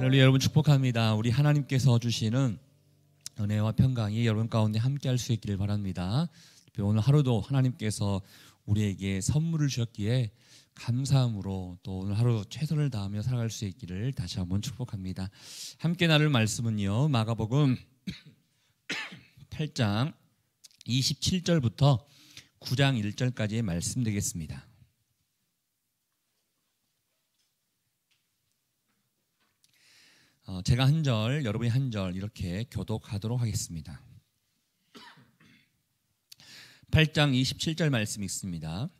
할렐루야. 여러분 축복합니다. 우리 하나님께서 주시는 은혜와 평강이 여러분 가운데 함께할 수 있기를 바랍니다. 오늘 하루도 하나님께서 우리에게 선물을 주셨기에 감사함으로 또 오늘 하루 최선을 다하며 살아갈 수 있기를 다시 한번 축복합니다. 함께 나눌 말씀은요, 마가복음 8장 27절부터 9장 1절까지의 말씀 되겠습니다. 제가 한 절, 여러분이 한 절 이렇게 교독하도록 하겠습니다. 8장 27절 말씀 읽습니다.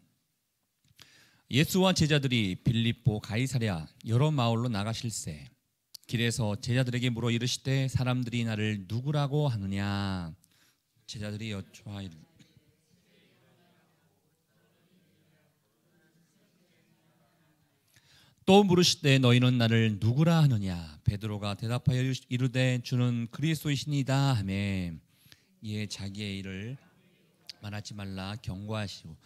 예수와 제자들이 빌립보 가이사랴 여러 마을로 나가실새 길에서 제자들에게 물어 이르시되 사람들이 나를 누구라고 하느냐. 제자들이 여쭈어 이르되 또 물으시되 너희는 나를 누구라 하느냐. 베드로가 대답하여 이르되 주는 그리스도이시니이다 하매 이에 자기의 일을 말하지 말라 경고하시고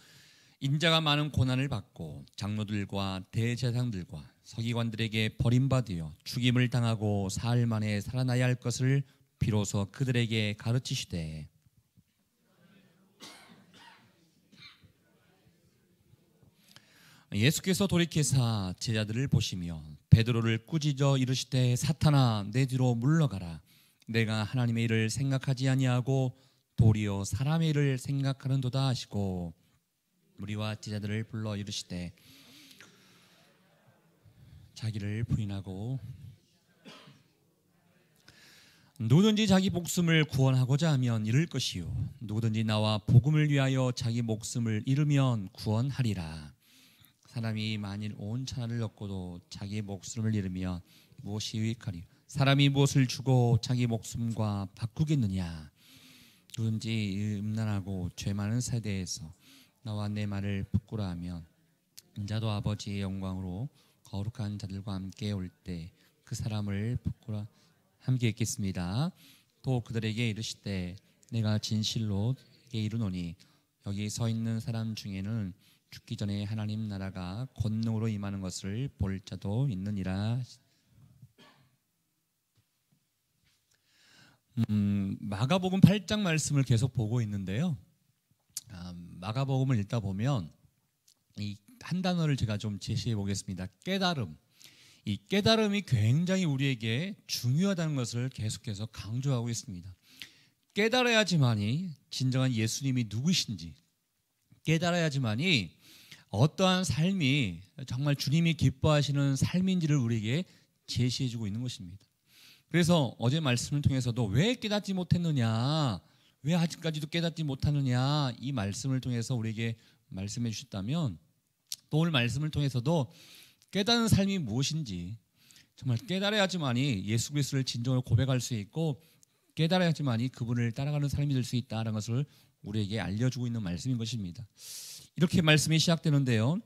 인자가 많은 고난을 받고 장로들과 대제사장들과 서기관들에게 버림받으여 죽임을 당하고 사흘 만에 살아나야 할 것을 비로소 그들에게 가르치시되 예수께서 돌이키사 제자들을 보시며 베드로를 꾸짖어 이르시되 사탄아 내 뒤로 물러가라. 내가 하나님의 일을 생각하지 아니하고 도리어 사람의 일을 생각하는도다 하시고 무리와 제자들을 불러 이르시되 자기를 부인하고 누구든지 자기 목숨을 구원하고자 하면 잃을 것이요 누구든지 나와 복음을 위하여 자기 목숨을 잃으면 구원하리라. 사람이 만일 온 천하를 얻고도 자기 목숨을 잃으면 무엇이 유익하리요. 사람이 무엇을 주고 자기 목숨과 바꾸겠느냐. 누군지 음란하고 죄 많은 세대에서 나와 내 말을 부끄러워하면 인자도 아버지의 영광으로 거룩한 자들과 함께 올 때 그 사람을 부끄러워 함께 있겠습니다. 또 그들에게 이르시되 내가 진실로 너에게 이르노니 여기 서 있는 사람 중에는 죽기 전에 하나님 나라가 권능으로 임하는 것을 볼 자도 있느니라. 마가복음 8장 말씀을 계속 보고 있는데요. 마가복음을 읽다 보면 이 한 단어를 제가 좀 제시해 보겠습니다. 깨달음. 이 깨달음이 굉장히 우리에게 중요하다는 것을 계속해서 강조하고 있습니다. 깨달아야지만이 진정한 예수님이 누구신지, 깨달아야지만이 어떠한 삶이 정말 주님이 기뻐하시는 삶인지를 우리에게 제시해주고 있는 것입니다. 그래서 어제 말씀을 통해서도 왜 깨닫지 못했느냐, 왜 아직까지도 깨닫지 못하느냐, 이 말씀을 통해서 우리에게 말씀해 주셨다면 또 오늘 말씀을 통해서도 깨닫는 삶이 무엇인지 정말 깨달아야지만이 예수 그리스도를 진정으로 고백할 수 있고 깨달아야지만이 그분을 따라가는 삶이 될 수 있다는 것을 우리에게 알려주고 있는 말씀인 것입니다. 이렇게 말씀이 시작되는데요.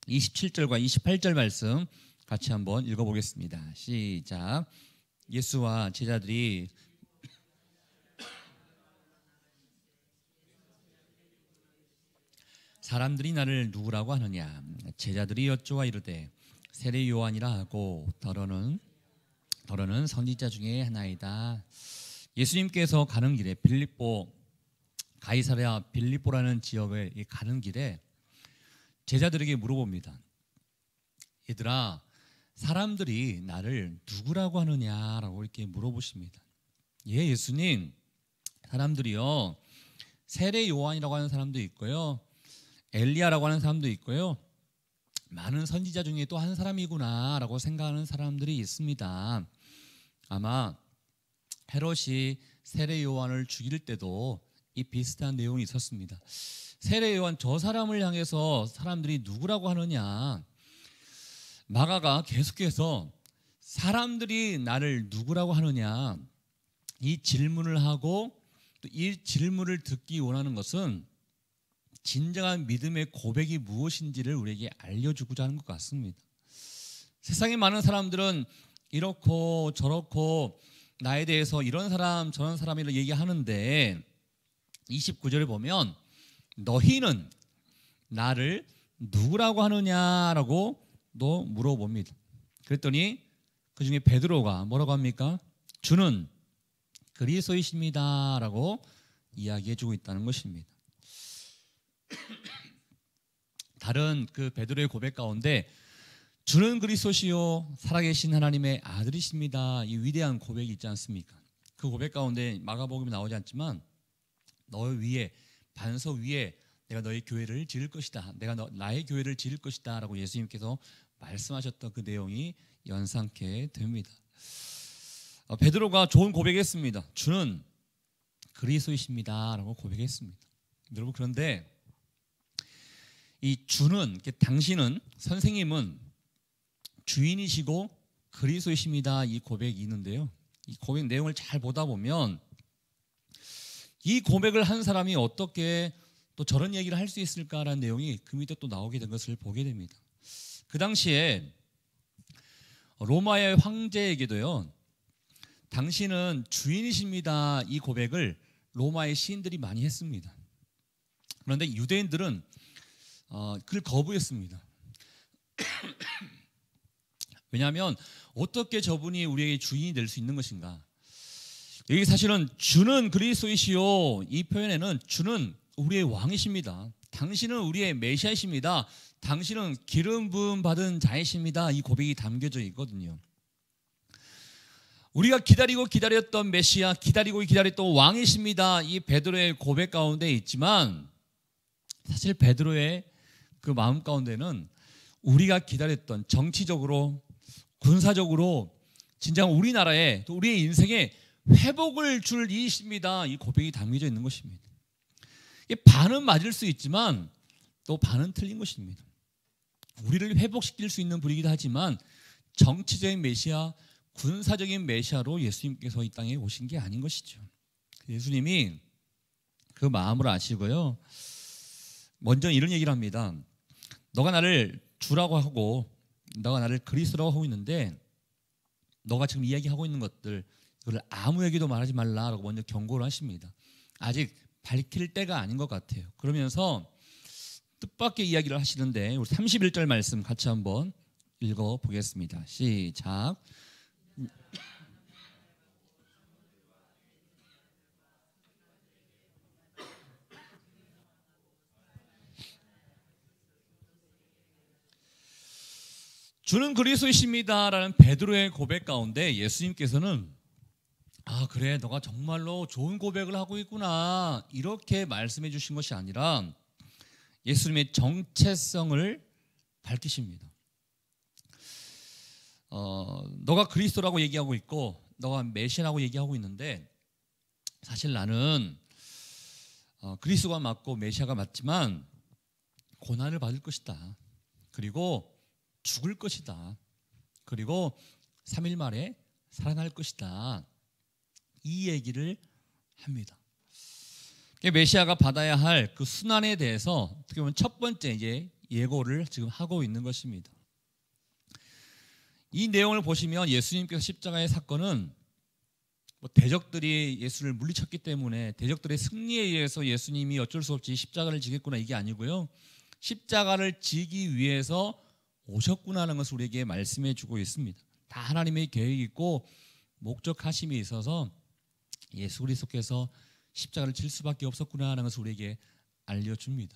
27절과 28절 말씀 같이 한번 읽어보겠습니다. 시작. 예수와 제자들이 사람들이 나를 누구라고 하느냐. 제자들이 여쭈어 이르되 세례 요한이라 하고 더러는 선지자 중에 하나이다. 예수님께서 가는 길에 빌립보 가이사랴 빌립보라는 지역에 가는 길에 제자들에게 물어봅니다. 얘들아, 사람들이 나를 누구라고 하느냐라고 이렇게 물어보십니다. 예수님, 사람들이요 세례 요한이라고 하는 사람도 있고요, 엘리야라고 하는 사람도 있고요, 많은 선지자 중에 또 한 사람이구나라고 생각하는 사람들이 있습니다. 아마 헤롯이 세례 요한을 죽일 때도 이 비슷한 내용이 있었습니다. 세례 요한 저 사람을 향해서 사람들이 누구라고 하느냐. 마가가 계속해서 사람들이 나를 누구라고 하느냐 이 질문을 하고 또 이 질문을 듣기 원하는 것은 진정한 믿음의 고백이 무엇인지를 우리에게 알려주고자 하는 것 같습니다. 세상에 많은 사람들은 이렇고 저렇고 나에 대해서 이런 사람 저런 사람이라고 얘기하는데 29절에 보면 너희는 나를 누구라고 하느냐라고 또 물어봅니다. 그랬더니 그 중에 베드로가 뭐라고 합니까? 주는 그리스도이십니다 라고 이야기해주고 있다는 것입니다. 다른 그 베드로의 고백 가운데 주는 그리스도시요 살아계신 하나님의 아들이십니다, 이 위대한 고백이 있지 않습니까? 그 고백 가운데 마가복음에 나오지 않지만 너 위에, 반석 위에 내가 너의 교회를 지을 것이다, 내가 나의 교회를 지을 것이다 라고 예수님께서 말씀하셨던 그 내용이 연상케 됩니다. 베드로가 좋은 고백했습니다. 주는 그리스도이십니다 라고 고백했습니다. 여러분, 그런데 이 주는, 당신은, 선생님은 주인이시고 그리스도이십니다, 이 고백이 있는데요, 이 고백 내용을 잘 보다 보면 이 고백을 한 사람이 어떻게 또 저런 얘기를 할 수 있을까라는 내용이 그 밑에 또 나오게 된 것을 보게 됩니다. 그 당시에 로마의 황제에게도요, 당신은 주인이십니다, 이 고백을 로마의 시인들이 많이 했습니다. 그런데 유대인들은 그걸 거부했습니다. 왜냐하면 어떻게 저분이 우리에게 주인이 될 수 있는 것인가? 여기 사실은 주는 그리스도이시요, 이 표현에는 주는 우리의 왕이십니다, 당신은 우리의 메시아이십니다, 당신은 기름 부음 받은 자이십니다, 이 고백이 담겨져 있거든요. 우리가 기다리고 기다렸던 메시아, 기다리고 기다렸던 왕이십니다, 이 베드로의 고백 가운데 있지만 사실 베드로의 그 마음 가운데는 우리가 기다렸던 정치적으로, 군사적으로 진짜 우리나라에, 또 우리의 인생에 회복을 줄 이이십니다, 이 고백이 담겨져 있는 것입니다. 반은 맞을 수 있지만 또 반은 틀린 것입니다. 우리를 회복시킬 수 있는 분이기도 하지만 정치적인 메시아, 군사적인 메시아로 예수님께서 이 땅에 오신 게 아닌 것이죠. 예수님이 그 마음을 아시고요, 먼저 이런 얘기를 합니다. 너가 나를 주라고 하고 너가 나를 그리스도라고 하고 있는데 너가 지금 이야기하고 있는 것들, 이걸 아무에게도 말하지 말라라고 먼저 경고를 하십니다. 아직 밝힐 때가 아닌 것 같아요. 그러면서 뜻밖의 이야기를 하시는데 우리 31절 말씀 같이 한번 읽어보겠습니다. 시작. 주는 그리스도이십니다라는 베드로의 고백 가운데 예수님께서는 그래, 너가 정말로 좋은 고백을 하고 있구나, 이렇게 말씀해 주신 것이 아니라 예수님의 정체성을 밝히십니다. 너가 그리스도라고 얘기하고 있고 너가 메시아라고 얘기하고 있는데 사실 나는 그리스도가 맞고 메시아가 맞지만 고난을 받을 것이다, 그리고 죽을 것이다, 그리고 3일 만에 살아날 것이다, 이 얘기를 합니다. 메시아가 받아야 할 그 순환에 대해서 어떻게 보면 첫 번째 이제 예고를 지금 하고 있는 것입니다. 이 내용을 보시면 예수님께서 십자가의 사건은 대적들이 예수를 물리쳤기 때문에 대적들의 승리에 의해서 예수님이 어쩔 수 없이 십자가를 지겠구나, 이게 아니고요, 십자가를 지기 위해서 오셨구나라는 것을 우리에게 말씀해 주고 있습니다. 다 하나님의 계획이 있고 목적하심이 있어서 예수 그리스도께서 십자가를 질 수밖에 없었구나라는 것을 우리에게 알려줍니다.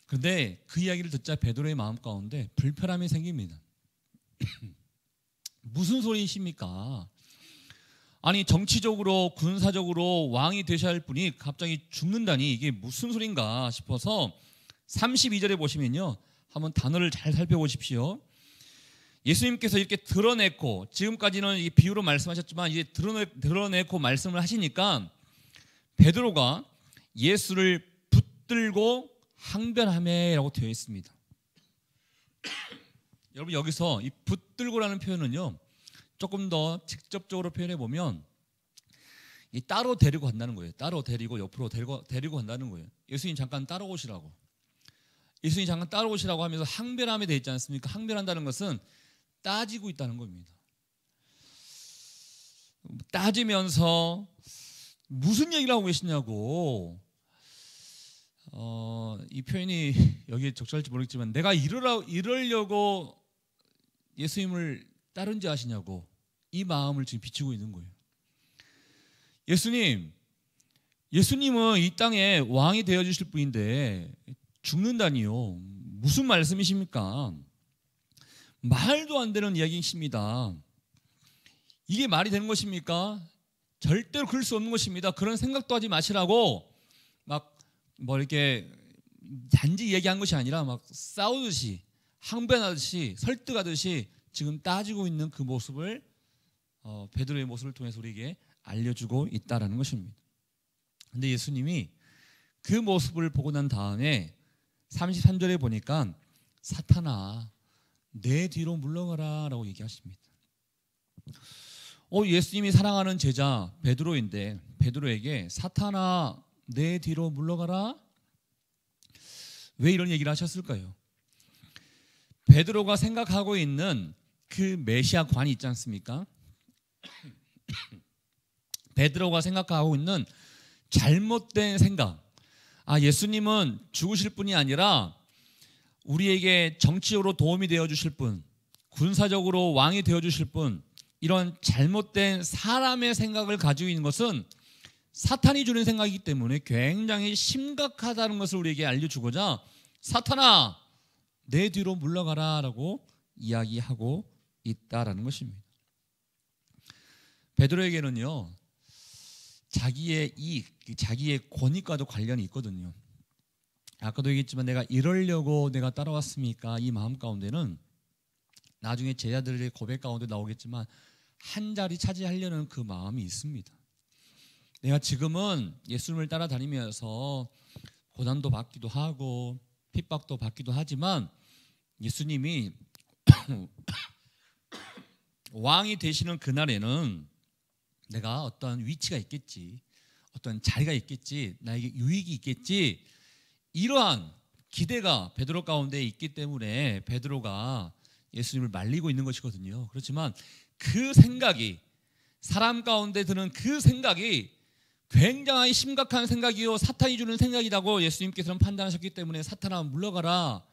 그런데 그 이야기를 듣자 베드로의 마음 가운데 불편함이 생깁니다. 무슨 소리이십니까? 아니, 정치적으로 군사적으로 왕이 되셔야 할 분이 갑자기 죽는다니 이게 무슨 소린가 싶어서 32절에 보시면요, 한번 단어를 잘 살펴보십시오. 예수님께서 이렇게 드러내고, 지금까지는 이 비유로 말씀하셨지만 이제 드러내고 말씀을 하시니까 베드로가 예수를 붙들고 항변하매라고 되어 있습니다. 여러분, 여기서 이 붙들고라는 표현은요, 조금 더 직접적으로 표현해 보면 이 따로 데리고 간다는 거예요. 따로 데리고 옆으로 데리고 간다는 거예요. 예수님 잠깐 따라오시라고. 예수님 잠깐 따라오시라고 하면서 항변함에 되어 있지 않습니까? 항변한다는 것은 따지고 있다는 겁니다. 따지면서 무슨 얘기를 하고 계시냐고. 이 표현이 여기에 적절할지 모르겠지만 내가 이러려고 예수님을 따른지 아시냐고 이 마음을 지금 비추고 있는 거예요. 예수님은 이 땅에 왕이 되어주실 분인데 죽는다니요. 무슨 말씀이십니까? 말도 안 되는 이야기이십니다. 이게 말이 되는 것입니까? 절대로 그럴 수 없는 것입니다. 그런 생각도 하지 마시라고 막 뭐 이렇게 단지 얘기한 것이 아니라 막 싸우듯이 항변하듯이 설득하듯이 지금 따지고 있는 그 모습을 베드로의 모습을 통해서 우리에게 알려주고 있다라는 것입니다. 근데 예수님이 그 모습을 보고 난 다음에 33절에 보니까 사탄아 내 뒤로 물러가라 라고 얘기하십니다. 예수님이 사랑하는 제자 베드로인데 베드로에게 사탄아 내 뒤로 물러가라? 왜 이런 얘기를 하셨을까요? 베드로가 생각하고 있는 그 메시아관이 있지 않습니까? 베드로가 생각하고 있는 잘못된 생각. 예수님은 죽으실 분이 아니라 우리에게 정치적으로 도움이 되어 주실 분, 군사적으로 왕이 되어 주실 분, 이런 잘못된 사람의 생각을 가지고 있는 것은 사탄이 주는 생각이기 때문에 굉장히 심각하다는 것을 우리에게 알려주고자 사탄아 내 뒤로 물러가라 라고 이야기하고 있다라는 것입니다. 베드로에게는요 자기의 이익, 자기의 권위과도 관련이 있거든요. 아까도 얘기했지만 내가 이러려고 내가 따라왔습니까? 이 마음 가운데는 나중에 제자들의 고백 가운데 나오겠지만 한 자리 차지하려는 그 마음이 있습니다. 내가 지금은 예수님을 따라다니면서 고난도 받기도 하고 핍박도 받기도 하지만 예수님이 왕이 되시는 그날에는 내가 어떤 위치가 있겠지, 어떤 자리가 있겠지, 나에게 유익이 있겠지, 이러한 기대가 베드로 가운데 있기 때문에 베드로가 예수님을 말리고 있는 것이거든요. 그렇지만 그 생각이, 사람 가운데 드는 그 생각이 굉장히 심각한 생각이요 사탄이 주는 생각이라고 예수님께서는 판단하셨기 때문에 사탄아 물러가라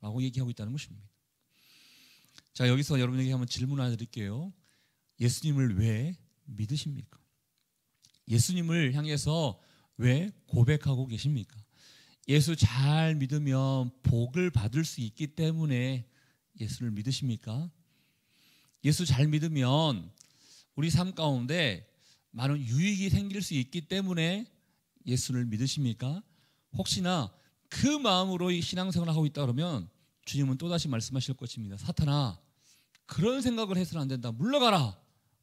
라고 얘기하고 있다는 것입니다. 자, 여기서 여러분에게 한번 질문 하나 드릴게요. 예수님을 왜 믿으십니까? 예수님을 향해서 왜 고백하고 계십니까? 예수 잘 믿으면 복을 받을 수 있기 때문에 예수를 믿으십니까? 예수 잘 믿으면 우리 삶 가운데 많은 유익이 생길 수 있기 때문에 예수를 믿으십니까? 혹시나 그 마음으로 이 신앙생활을 하고 있다 그러면 주님은 또다시 말씀하실 것입니다. 사탄아 그런 생각을 해서는 안 된다. 물러가라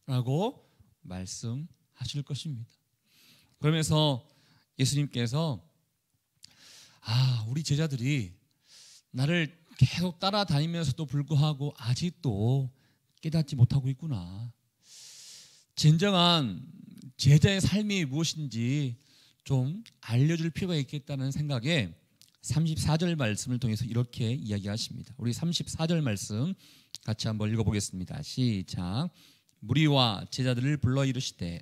라고 말씀하실 것입니다. 그러면서 예수님께서 우리 제자들이 나를 계속 따라다니면서도 불구하고 아직도 깨닫지 못하고 있구나. 진정한 제자의 삶이 무엇인지 좀 알려줄 필요가 있겠다는 생각에 34절 말씀을 통해서 이렇게 이야기하십니다. 우리 34절 말씀 같이 한번 읽어보겠습니다. 시작. 무리와 제자들을 불러 이르시되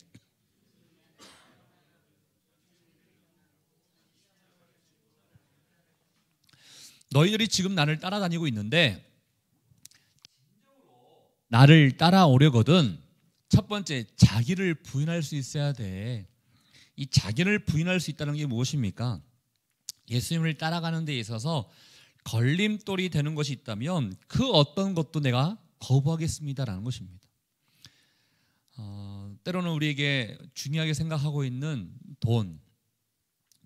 너희들이 지금 나를 따라다니고 있는데 나를 따라오려거든 첫 번째 자기를 부인할 수 있어야 돼. 이 자기를 부인할 수 있다는 게 무엇입니까? 예수님을 따라가는 데 있어서 걸림돌이 되는 것이 있다면 그 어떤 것도 내가 거부하겠습니다라는 것입니다. 때로는 우리에게 중요하게 생각하고 있는 돈,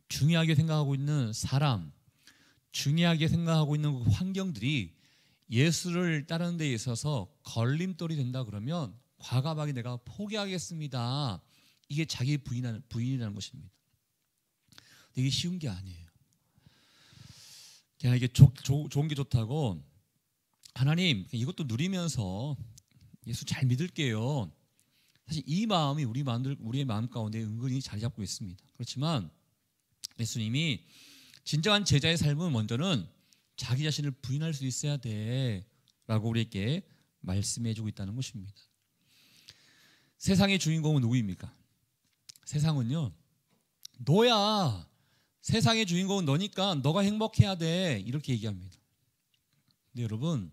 중요하게 생각하고 있는 사람, 중요하게 생각하고 있는 그 환경들이 예수를 따르는 데 있어서 걸림돌이 된다 그러면 과감하게 내가 포기하겠습니다. 이게 자기 부인이라는 것입니다. 이게 쉬운 게 아니에요. 그냥 이게 좋은 게 좋다고 하나님 이것도 누리면서 예수 잘 믿을게요. 사실 이 마음이 우리의 마음 가운데 은근히 자리 잡고 있습니다. 그렇지만 예수님이 진정한 제자의 삶은 먼저는 자기 자신을 부인할 수 있어야 돼라고 우리에게 말씀해주고 있다는 것입니다. 세상의 주인공은 누구입니까? 세상은요, 너야. 세상의 주인공은 너니까 너가 행복해야 돼. 이렇게 얘기합니다. 근데 여러분,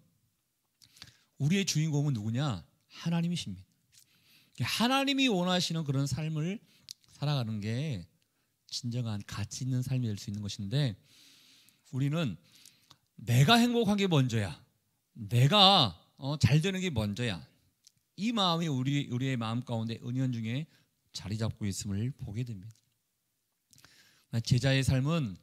우리의 주인공은 누구냐? 하나님이십니다. 하나님이 원하시는 그런 삶을 살아가는 게 진정한 가치 있는 삶이 될 수 있는 것인데, 우리는 내가 행복한 게 먼저야, 내가 잘 되는 게 먼저야, 이 마음이 우리의 마음 가운데 은연중에 자리 잡고 있음을 보게 됩니다. 제자의 삶은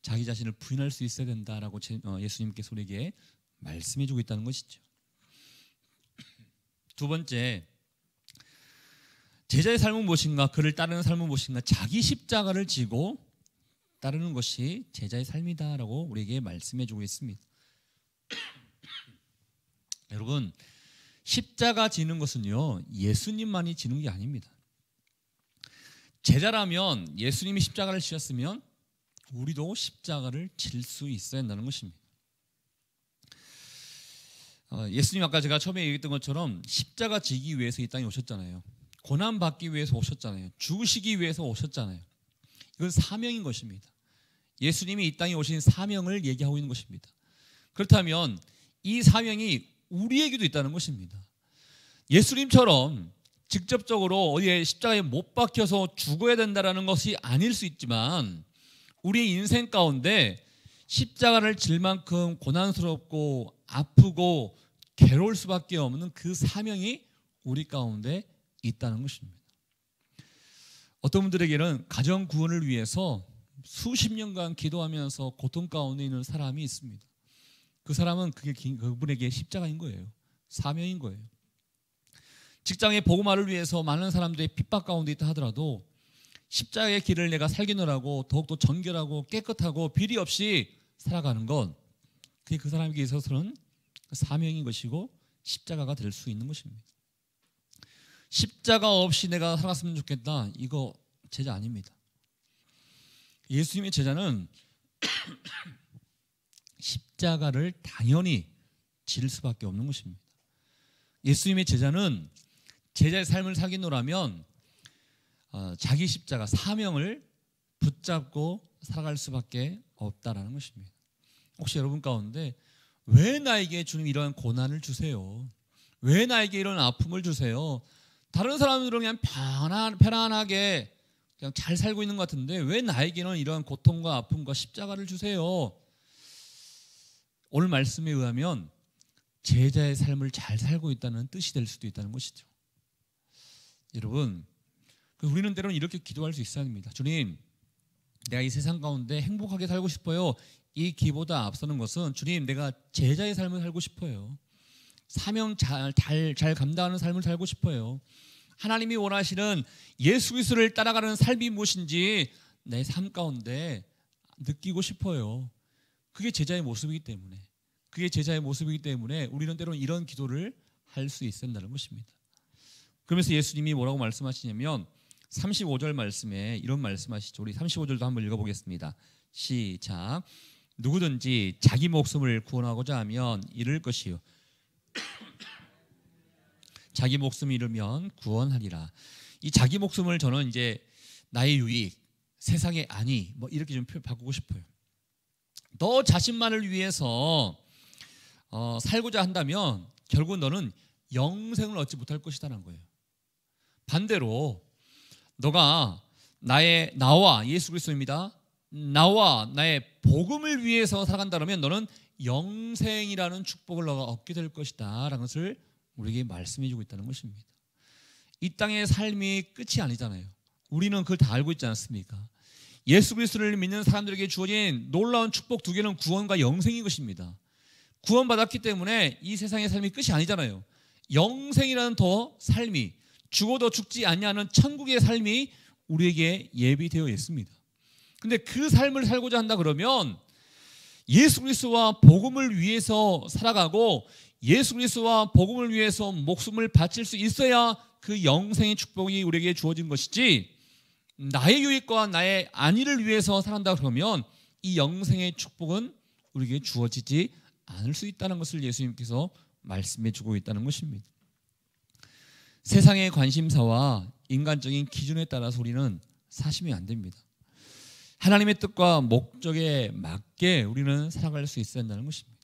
자기 자신을 부인할 수 있어야 된다라고 예수님께서 우리에게 말씀해 주고 있다는 것이죠. 두 번째, 제자의 삶은 무엇인가? 그를 따르는 삶은 무엇인가? 자기 십자가를 지고 따르는 것이 제자의 삶이다라고 우리에게 말씀해 주고 있습니다. 여러분, 십자가 지는 것은요, 예수님만이 지는 게 아닙니다. 제자라면 예수님이 십자가를 지셨으면 우리도 십자가를 질 수 있어야 한다는 것입니다. 예수님, 아까 제가 처음에 얘기했던 것처럼 십자가 지기 위해서 이 땅에 오셨잖아요. 고난 받기 위해서 오셨잖아요. 죽으시기 위해서 오셨잖아요. 이건 사명인 것입니다. 예수님이 이 땅에 오신 사명을 얘기하고 있는 것입니다. 그렇다면 이 사명이 우리에게도 있다는 것입니다. 예수님처럼 직접적으로 어디에 십자가에 못 박혀서 죽어야 된다는 것이 아닐 수 있지만, 우리의 인생 가운데 십자가를 질 만큼 고난스럽고 아프고 괴로울 수밖에 없는 그 사명이 우리 가운데 있다는 것입니다. 어떤 분들에게는 가정 구원을 위해서 수십 년간 기도하면서 고통 가운데 있는 사람이 있습니다. 그 사람은 그분에게 십자가인 거예요. 사명인 거예요. 직장의 복음화를 위해서 많은 사람들이 핍박 가운데 있다 하더라도 십자가의 길을 내가 살기느라고 더욱더 정결하고 깨끗하고 비리 없이 살아가는 건 그게 그 사람에게 있어서는 사명인 것이고 십자가가 될 수 있는 것입니다. 십자가 없이 내가 살았으면 좋겠다, 이거 제자 아닙니다. 예수님의 제자는 십자가를 당연히 질 수밖에 없는 것입니다. 예수님의 제자는 제자의 삶을 살기노라면 자기 십자가, 사명을 붙잡고 살아갈 수밖에 없다라는 것입니다. 혹시 여러분 가운데 왜 나에게 주님 이런 고난을 주세요? 왜 나에게 이런 아픔을 주세요? 다른 사람들은 그냥 편안하게 그냥 잘 살고 있는 것 같은데 왜 나에게는 이런 고통과 아픔과 십자가를 주세요? 오늘 말씀에 의하면 제자의 삶을 잘 살고 있다는 뜻이 될 수도 있다는 것이죠. 여러분, 우리는 때로는 이렇게 기도할 수 있어야 합니다. 주님, 내가 이 세상 가운데 행복하게 살고 싶어요. 이 기보다 앞서는 것은 주님, 내가 제자의 삶을 살고 싶어요. 사명 잘 감당하는 삶을 살고 싶어요. 하나님이 원하시는 예수 그리스도를 따라가는 삶이 무엇인지 내 삶 가운데 느끼고 싶어요. 그게 제자의 모습이기 때문에 우리는 때로는 이런 기도를 할 수 있어야 한다는 것입니다. 그러면서 예수님이 뭐라고 말씀하시냐면 35절 말씀에 이런 말씀하시죠. 우리 35절도 한번 읽어보겠습니다. 시작. 누구든지 자기 목숨을 구원하고자 하면 잃을 것이요 자기 목숨을 잃으면 구원하리라. 이 자기 목숨을 저는 이제 나의 유익, 세상의 안위 이렇게 좀 바꾸고 싶어요. 너 자신만을 위해서 살고자 한다면 결국 너는 영생을 얻지 못할 것이다라는 거예요. 반대로 너가 나와 예수 그리스도입니다. 나와 나의 복음을 위해서 살아간다면 너는 영생이라는 축복을 너가 얻게 될 것이다 라는 것을 우리에게 말씀해 주고 있다는 것입니다. 이 땅의 삶이 끝이 아니잖아요. 우리는 그걸 다 알고 있지 않습니까? 예수 그리스도를 믿는 사람들에게 주어진 놀라운 축복 두 개는 구원과 영생인 것입니다. 구원받았기 때문에 이 세상의 삶이 끝이 아니잖아요. 영생이라는 더 삶이, 죽어도 죽지 아니하는 천국의 삶이 우리에게 예비되어 있습니다. 근데 그 삶을 살고자 한다 그러면 예수 그리스도와 복음을 위해서 살아가고 예수 그리스도와 복음을 위해서 목숨을 바칠 수 있어야 그 영생의 축복이 우리에게 주어진 것이지, 나의 유익과 나의 안위를 위해서 살아간다 그러면 이 영생의 축복은 우리에게 주어지지 않을 수 있다는 것을 예수님께서 말씀해 주고 있다는 것입니다. 세상의 관심사와 인간적인 기준에 따라서 우리는 사시면 안 됩니다. 하나님의 뜻과 목적에 맞게 우리는 살아갈 수 있어야 한다는 것입니다.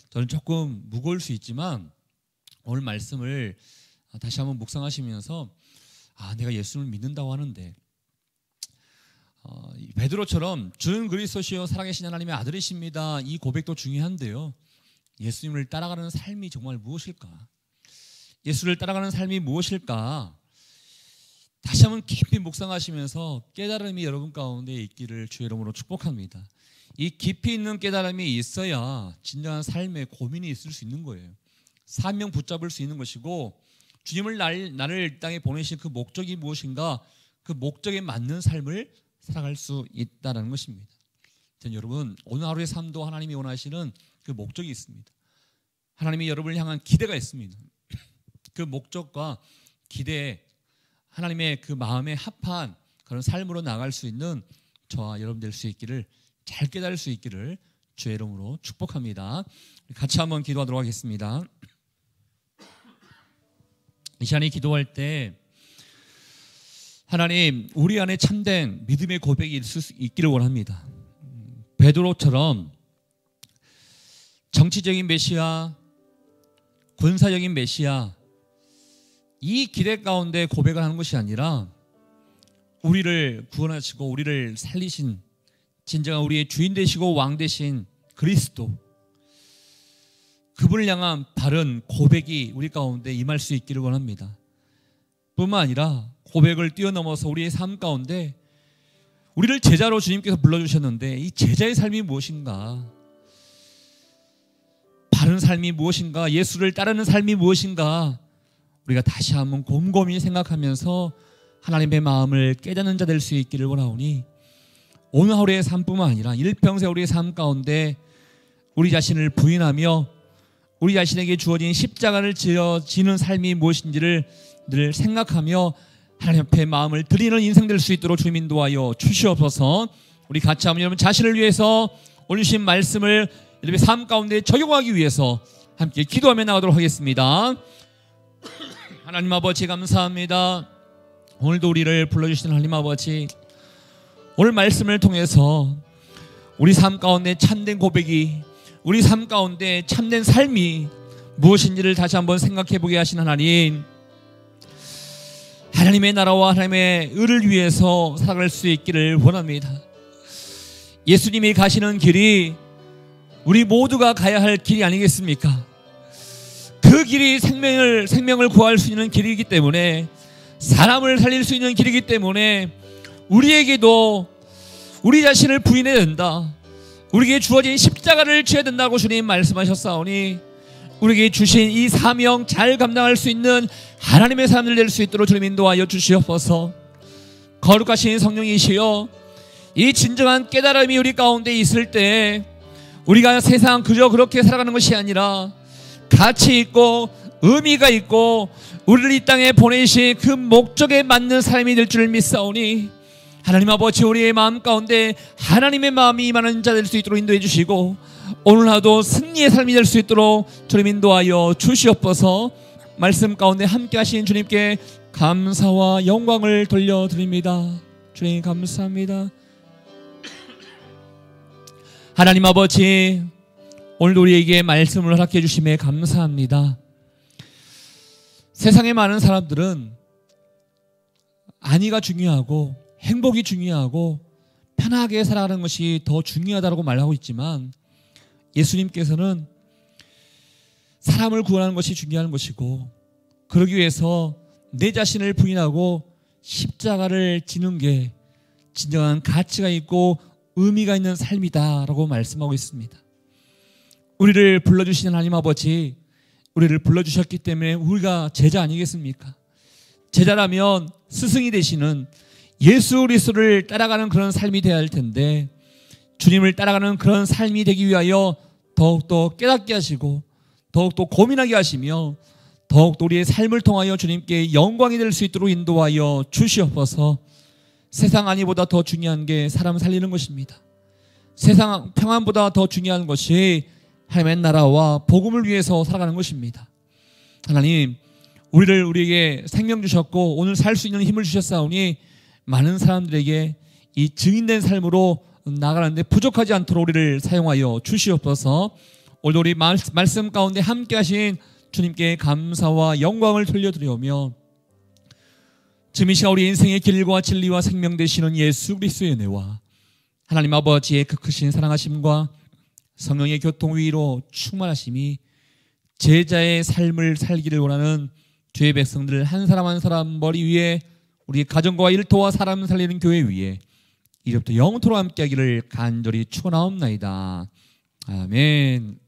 저는 조금 무거울 수 있지만 오늘 말씀을 다시 한번 묵상하시면서 내가 예수를 믿는다고 하는데 베드로처럼 주는 그리스도시요 살아계신 하나님의 아들이십니다. 이 고백도 중요한데요. 예수님을 따라가는 삶이 정말 무엇일까? 예수를 따라가는 삶이 무엇일까? 다시 한번 깊이 묵상하시면서 깨달음이 여러분 가운데 있기를 주의 이름으로 축복합니다. 이 깊이 있는 깨달음이 있어야 진정한 삶에 고민이 있을 수 있는 거예요. 사명 붙잡을 수 있는 것이고 주님을 나를 이 땅에 보내신 그 목적이 무엇인가, 그 목적에 맞는 삶을 살아갈 수 있다는 것입니다. 여러분, 오늘 하루의 삶도 하나님이 원하시는 그 목적이 있습니다. 하나님이 여러분을 향한 기대가 있습니다. 그 목적과 기대에 하나님의 그 마음에 합한 그런 삶으로 나갈 수 있는 저와 여러분 될 수 있기를, 잘 깨달을 수 있기를 주의 이름으로 축복합니다. 같이 한번 기도하도록 하겠습니다. 이 시간에 기도할 때 하나님, 우리 안에 참된 믿음의 고백이 있기를 원합니다. 베드로처럼 정치적인 메시아, 군사적인 메시아, 이 기대 가운데 고백을 하는 것이 아니라 우리를 구원하시고 우리를 살리신 진정한 우리의 주인 되시고 왕 되신 그리스도, 그분을 향한 바른 고백이 우리 가운데 임할 수 있기를 원합니다. 뿐만 아니라 고백을 뛰어넘어서 우리의 삶 가운데 우리를 제자로 주님께서 불러주셨는데 이 제자의 삶이 무엇인가, 바른 삶이 무엇인가, 예수를 따르는 삶이 무엇인가, 우리가 다시 한번 곰곰이 생각하면서 하나님의 마음을 깨닫는 자 될 수 있기를 원하오니 오늘 하루의 삶뿐만 아니라 일평생 우리의 삶 가운데 우리 자신을 부인하며 우리 자신에게 주어진 십자가를 지는 삶이 무엇인지를 늘 생각하며 하나님 앞에 마음을 드리는 인생 될 수 있도록 주님 인도하여 주시옵소서. 우리 같이 한번 여러분 자신을 위해서 오늘 주신 말씀을 여러분의 삶 가운데 적용하기 위해서 함께 기도하며 나가도록 하겠습니다. 하나님 아버지 감사합니다. 오늘도 우리를 불러주시는 하나님 아버지, 오늘 말씀을 통해서 우리 삶 가운데 참된 고백이, 우리 삶 가운데 참된 삶이 무엇인지를 다시 한번 생각해 보게 하신 하나님, 하나님의 나라와 하나님의 의를 위해서 살아갈 수 있기를 원합니다. 예수님이 가시는 길이 우리 모두가 가야 할 길이 아니겠습니까? 그 길이 생명을 구할 수 있는 길이기 때문에, 사람을 살릴 수 있는 길이기 때문에 우리에게도 우리 자신을 부인해야 된다, 우리에게 주어진 십자가를 져야 된다고 주님 말씀하셨사오니 우리에게 주신 이 사명 잘 감당할 수 있는 하나님의 사람들 될 수 있도록 주님 인도하여 주시옵소서. 거룩하신 성령이시여, 이 진정한 깨달음이 우리 가운데 있을 때 우리가 세상 그저 그렇게 살아가는 것이 아니라 가치 있고 의미가 있고 우리를 이 땅에 보내신 그 목적에 맞는 삶이 될 줄 믿사오니 하나님 아버지, 우리의 마음 가운데 하나님의 마음이 임하는 자 될 수 있도록 인도해 주시고 오늘 하루도 승리의 삶이 될 수 있도록 주님 인도하여 주시옵소서. 말씀 가운데 함께 하신 주님께 감사와 영광을 돌려드립니다. 주님 감사합니다. 하나님 아버지, 오늘도 우리에게 말씀을 허락해 주심에 감사합니다. 세상의 많은 사람들은 안위가 중요하고 행복이 중요하고 편하게 살아가는 것이 더 중요하다고 말하고 있지만 예수님께서는 사람을 구원하는 것이 중요한 것이고, 그러기 위해서 내 자신을 부인하고 십자가를 지는 게 진정한 가치가 있고 의미가 있는 삶이다라고 말씀하고 있습니다. 우리를 불러주시는 하나님 아버지, 우리를 불러주셨기 때문에 우리가 제자 아니겠습니까? 제자라면 스승이 되시는 예수 그리스도를 따라가는 그런 삶이 되어야 할 텐데, 주님을 따라가는 그런 삶이 되기 위하여 더욱더 깨닫게 하시고 더욱더 고민하게 하시며 더욱더 우리의 삶을 통하여 주님께 영광이 될 수 있도록 인도하여 주시옵소서. 세상 안위보다 더 중요한 게 사람 살리는 것입니다. 세상 평안보다 더 중요한 것이 하나님의 나라와 복음을 위해서 살아가는 것입니다. 하나님, 우리에게 생명 주셨고 오늘 살 수 있는 힘을 주셨사오니 많은 사람들에게 이 증인된 삶으로 나가는데 부족하지 않도록 우리를 사용하여 주시옵소서. 오늘도 우리 말씀 가운데 함께 하신 주님께 감사와 영광을 돌려드리오며 지금 이 시간 우리 인생의 길과 진리와 생명 되시는 예수 그리스도의 은혜와 하나님 아버지의 그 크신 사랑하심과 성령의 교통 위로 충만하심이 제자의 삶을 살기를 원하는 주의 백성들 한 사람 한 사람 머리 위에 우리 가정과 일터와 사람 살리는 교회 위에 이제부터 영토로 함께하기를 간절히 축원하옵나이다. 아멘.